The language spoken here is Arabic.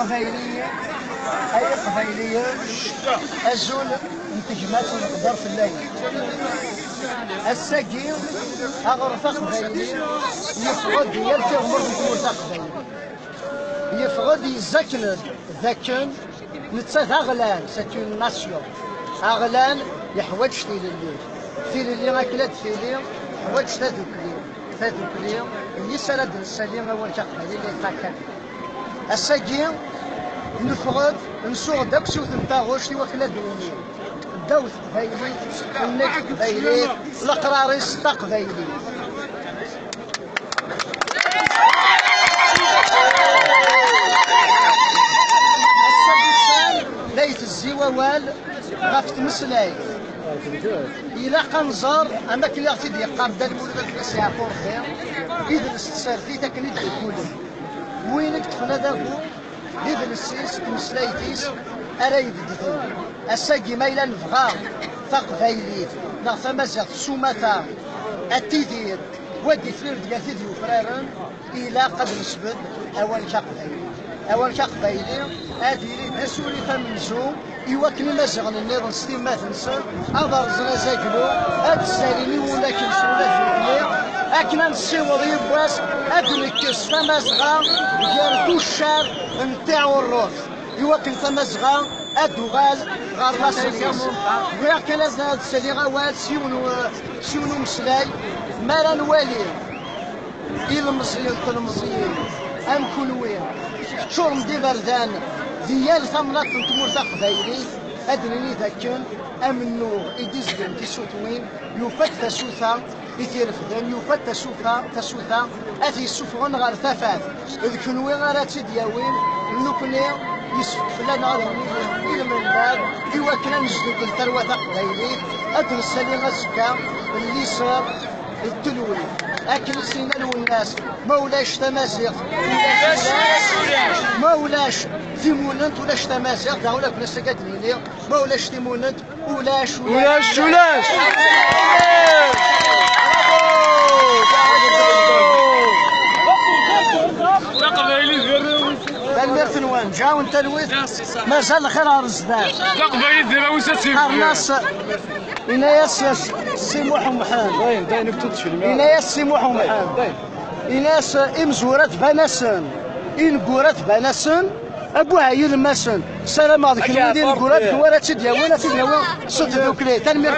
قبايلية أي قبايلية أزول انتجمات ونقدر في الليل الساقي أغرفة قبايلية يفقد يلتي غمر بكمورتا قبايلية يفقد يزكن ذاكن نتسات أغلان ساتون ناسيون أغلان يحوج في اللي ما كلات في اللي حوج تذكري اللي سرد السليم أول قبايلي اللي يتاكد الساقي نفقد نسوغ داك سوت نتاغوش وكلا دوني الدوث قبايلي النك قبايلي القراريس تا قبايلي ليت الزوال غاف تمسلاي إلا قنزر أما كلي غتي ديقام دا المولد الفلس يعفور خير إذا استسارتي تاكني تقولي وينك تفنى داكو إذا السيس تمسلايتيس أرايد ديتين الساقي مايلا نفغا تقبايليت نغ تمازغ سومتا التيدير ودي فلير ديال تيدي وفرارن إلا قد نسبد أول كقبايلي أديري تسولي تمنزو إواكني مازغن النظام ستيمات نسن أضر زنازاكلو هاد الساليني ولا كنسولا فيكلي أكنا نسيوض يبواس أدنكس تمازغا ديال دوشار نتاعو الروس إواكن تمازغا أدوغال غار لاسليس وياكن هاد السالي غوال سيونو مسلاي مالا نوالي المصريين تلمصيين أم كلوين شرم دي بردان ديال ثمنات نتمورتا قبايلي أدنني ذاكن أم النور إديزدن تيسوتوين يوفت تسوثا يتيرفدن يوفت تسوثا أتي السفغن غار ثفات إذ كنوي غار تدياوين نكني يسفك لنا غار إلى من باب إوا كنا نجدو الثروة قبايلي أدن السالي غزكا اللي صار التلوي أكل سنان والناس مولاش تمازيغ مولاش تيموننت ولاش تمازيغ دا ولا كنا سكات ليلي مولاش تيموننت ولاش المرتنوان جاو انت الويت مازال خير الرزدان قبايل دراوسه الناس إناس سموح ومحان داين كتبت في الماء إناس سموح ومحان إناس إمزورات بناسن إن قورات بناسن أبوها يلمسن السلام عليكم ودين قورات كوارات تدياوين تدياوين صد دوكلي تنمير